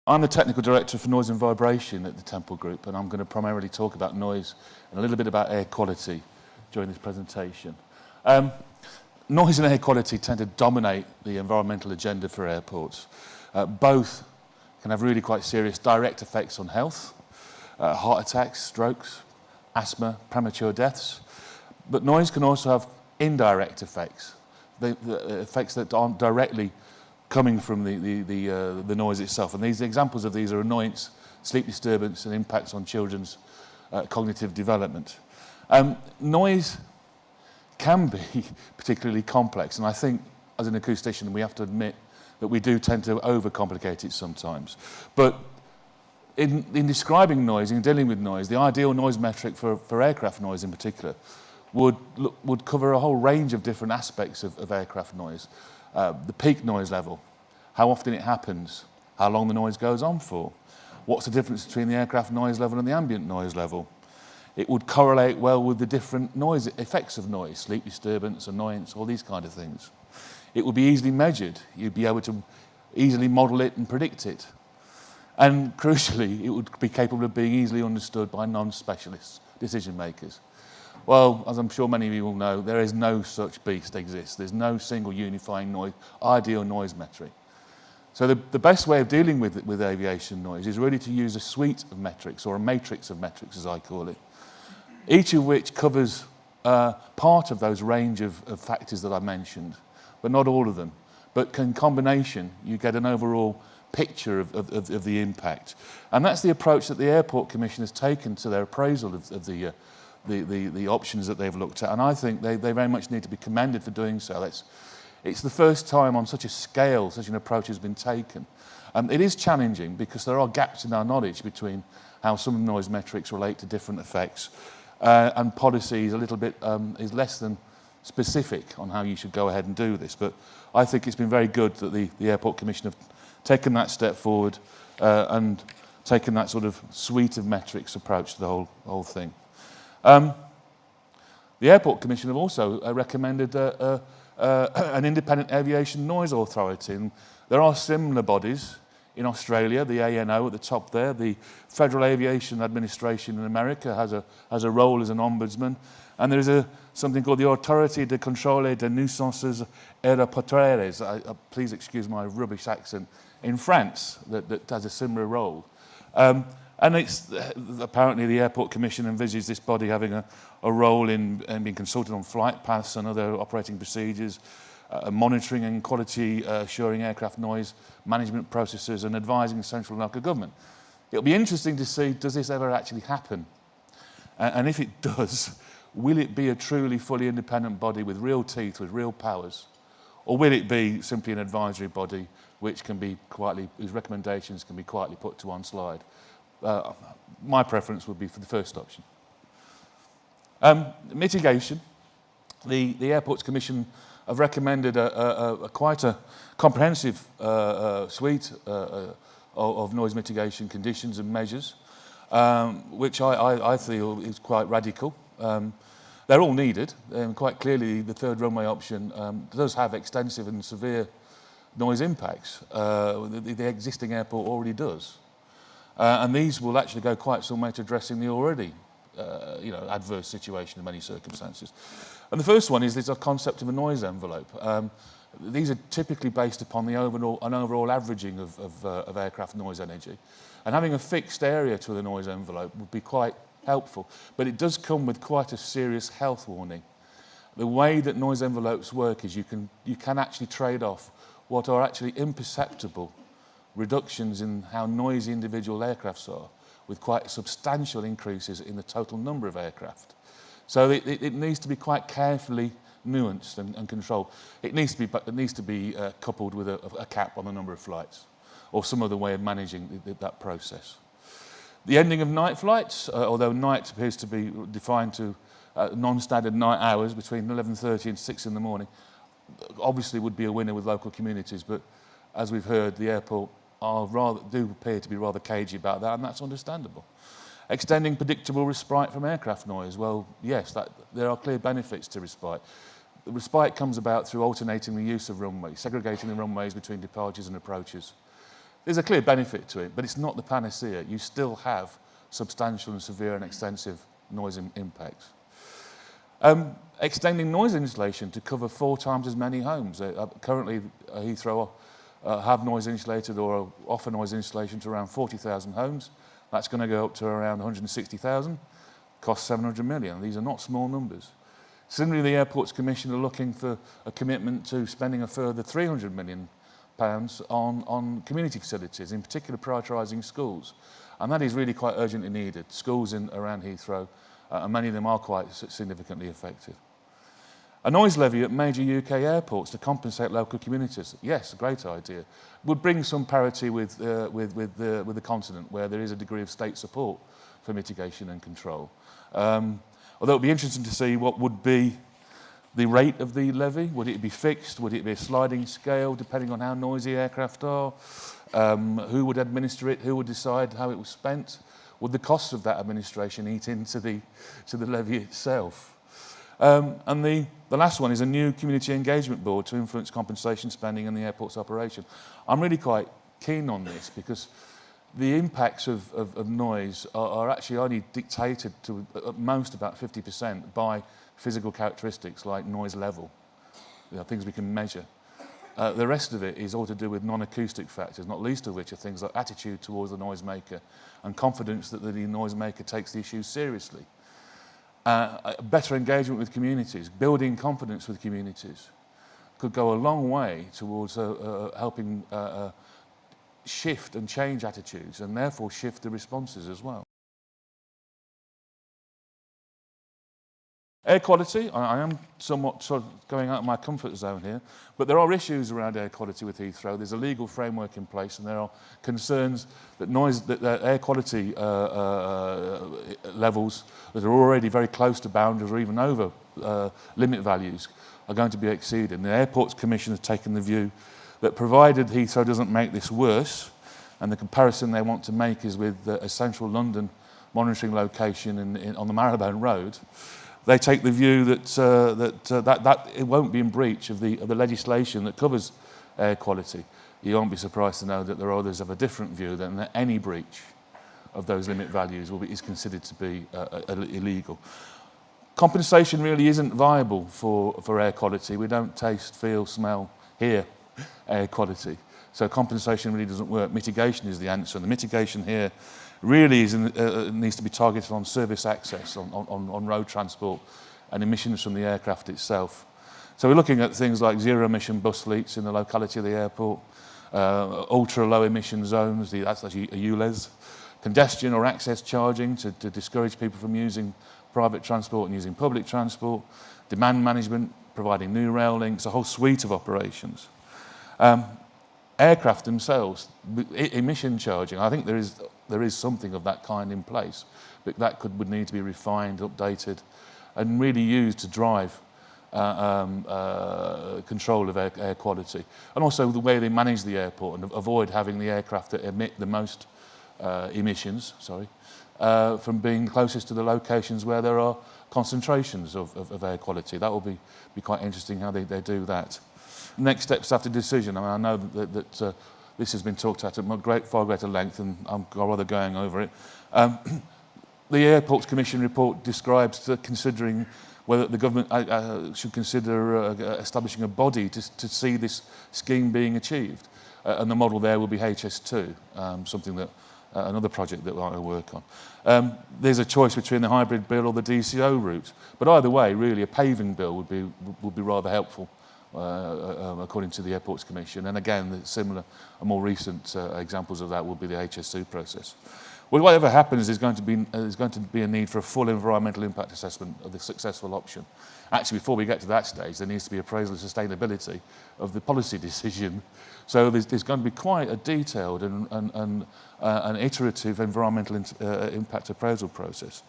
I'm the Technical Director for Noise and Vibration at the Temple Group, and I'm going to primarily talk about noise and a little bit about air quality during this presentation. Noise and air quality tend to dominate the environmental agenda for airports. Both can have really quite serious direct effects on health, heart attacks, strokes, asthma, premature deaths. But noise can also have indirect effects, the effects that aren't directly coming from the noise itself. And these examples of these are annoyance, sleep disturbance, and impacts on children's cognitive development. Noise can be particularly complex, and I think as an acoustician we have to admit that we do tend to overcomplicate it sometimes. But in describing noise, in dealing with noise, the ideal noise metric for aircraft noise in particular would cover a whole range of different aspects of aircraft noise. The peak noise level, how often it happens, how long the noise goes on for, what's the difference between the aircraft noise level and the ambient noise level. It would correlate well with the different noise effects of noise, sleep disturbance, annoyance, all these kind of things. It would be easily measured. You'd be able to easily model it and predict it. And crucially, it would be capable of being easily understood by non-specialist decision makers. Well, as I'm sure many of you will know, there is no such beast exists. There's no single unifying noise, ideal noise metric. So the best way of dealing with aviation noise is really to use a suite of metrics, or a matrix of metrics as I call it, each of which covers part of those range of factors that I mentioned, but not all of them. But in combination, you get an overall picture of the impact. And that's the approach that the Airport Commission has taken to their appraisal of the options that they've looked at, and I think they very much need to be commended for doing so. It's the first time on such a scale such an approach has been taken. It is challenging because there are gaps in our knowledge between how some noise metrics relate to different effects, and policy is a little bit is less than specific on how you should go ahead and do this. But I think it's been very good that the Airport Commission have taken that step forward and taken that sort of suite of metrics approach to the whole thing. The Airport Commission have also recommended an independent aviation noise authority, and there are similar bodies in Australia. The ANO at the top there, the Federal Aviation Administration in America has a role as an ombudsman, and there is something called the Autorité de Contrôle des Nuisances Aéroportuaires. Please excuse my rubbish accent. In France, that has a similar role. And it's apparently the Airport Commission envisages this body having a role in being consulted on flight paths and other operating procedures, monitoring and quality assuring aircraft noise management processes, and advising central and local government. It'll be interesting to see, does this ever actually happen? And if it does, will it be a truly fully independent body with real teeth, with real powers? Or will it be simply an advisory body which can be whose recommendations can be quietly put to one slide? My preference would be for the first option. Mitigation. The Airports Commission have recommended quite a comprehensive suite of noise mitigation conditions and measures, which I feel is quite radical. They're all needed, and quite clearly the third runway option does have extensive and severe noise impacts. The existing airport already does. And these will actually go quite some way to addressing the already adverse situation in many circumstances. And the first one is there's a concept of a noise envelope. These are typically based upon an overall averaging of aircraft noise energy. And having a fixed area to the noise envelope would be quite helpful. But it does come with quite a serious health warning. The way that noise envelopes work is you can actually trade off what are actually imperceptible reductions in how noisy individual aircrafts are with quite substantial increases in the total number of aircraft. So it needs to be quite carefully nuanced and controlled. It needs to be coupled with a cap on the number of flights or some other way of managing that process. The ending of night flights, although night appears to be defined to non-standard night hours between 11:30 and 6 in the morning, obviously would be a winner with local communities, but as we've heard, the airport do appear to be rather cagey about that, and that's understandable. Extending predictable respite from aircraft noise. Well, yes, there are clear benefits to respite. The respite comes about through alternating the use of runways, segregating the runways between departures and approaches. There's a clear benefit to it, but it's not the panacea. You still have substantial and severe and extensive noise impacts. Extending noise insulation to cover 4 times as many homes. Currently, Heathrow have noise insulated or offer noise insulation to around 40,000 homes. That's going to go up to around 160,000, cost 700 million. These are not small numbers. Similarly, the Airports Commission are looking for a commitment to spending a further £300 million on community facilities, in particular prioritising schools. And that is really quite urgently needed. Schools around Heathrow, and many of them are quite significantly affected. A noise levy at major UK airports to compensate local communities. Yes, a great idea. Would bring some parity with the continent, where there is a degree of state support for mitigation and control. Although it would be interesting to see what would be the rate of the levy. Would it be fixed? Would it be a sliding scale, depending on how noisy aircraft are? Who would administer it? Who would decide how it was spent? Would the costs of that administration eat into the levy itself? And the last one is a new community engagement board to influence compensation spending in the airport's operation. I'm really quite keen on this because the impacts of noise are actually only dictated to at most about 50% by physical characteristics like noise level, things we can measure. The rest of it is all to do with non-acoustic factors, not least of which are things like attitude towards the noisemaker and confidence that the noisemaker takes the issue seriously. Better engagement with communities, building confidence with communities could go a long way towards helping shift and change attitudes and therefore shift the responses as well. Air quality, I am somewhat sort of going out of my comfort zone here, but there are issues around air quality with Heathrow. There's a legal framework in place, and there are concerns that air quality levels that are already very close to boundaries or even over limit values are going to be exceeded. And the Airports Commission has taken the view that provided Heathrow doesn't make this worse, and the comparison they want to make is with a central London monitoring location on the Marylebone Road, they take the view that it won't be in breach of the legislation that covers air quality. You won't be surprised to know that there are others of a different view, that any breach of those limit values is considered to be illegal. Compensation really isn't viable for air quality. We don't taste, feel, smell, hear air quality. So compensation really doesn't work. Mitigation is the answer. And the mitigation here really needs to be targeted on service access, on road transport and emissions from the aircraft itself. So we're looking at things like zero-emission bus fleets in the locality of the airport, ultra-low emission zones, that's actually a ULEZ, congestion or access charging to discourage people from using private transport and using public transport, demand management, providing new rail links, a whole suite of operations. Aircraft themselves, emission charging, I think there is something of that kind in place, but that would need to be refined, updated, and really used to drive control of air quality. And also the way they manage the airport and avoid having the aircraft that emit the most emissions, from being closest to the locations where there are concentrations of air quality. That will be quite interesting how they do that. Next steps after decision. I mean, I know that this has been talked at far greater length, and I'm rather going over it. The Airports Commission report describes considering whether the government should consider establishing a body to see this scheme being achieved. And the model there will be HS2, something that another project that I work on. There's a choice between the hybrid bill or the DCO route, but either way, really, a paving bill would be rather helpful. According to the Airports Commission, and again, similar and more recent examples of that will be the HS2 process. Well, whatever happens, there's going to be a need for a full environmental impact assessment of the successful option. Actually, before we get to that stage, there needs to be appraisal of sustainability of the policy decision. So there's going to be quite a detailed and iterative environmental impact appraisal process.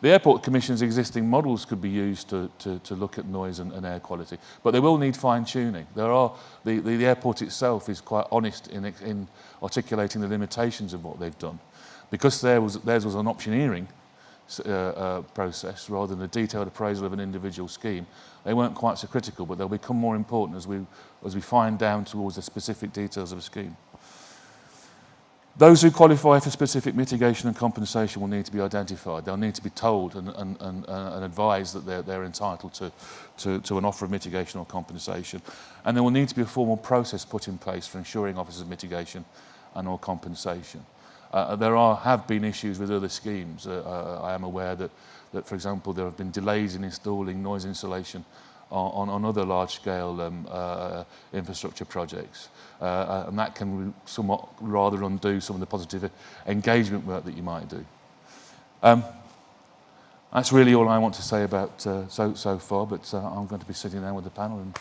The Airport Commission's existing models could be used to look at noise and air quality, but they will need fine-tuning. The airport itself is quite honest in articulating the limitations of what they've done. Because theirs was an optioneering process rather than a detailed appraisal of an individual scheme, they weren't quite so critical, but they'll become more important as we find down towards the specific details of a scheme. Those who qualify for specific mitigation and compensation will need to be identified. They'll need to be told and advised that they're entitled to an offer of mitigation or compensation. And there will need to be a formal process put in place for ensuring offers of mitigation and or compensation. There have been issues with other schemes. I am aware that, for example, there have been delays in installing noise insulation on other large-scale infrastructure projects. And that can somewhat rather undo some of the positive engagement work that you might do. That's really all I want to say about so far, but I'm going to be sitting down with the panel and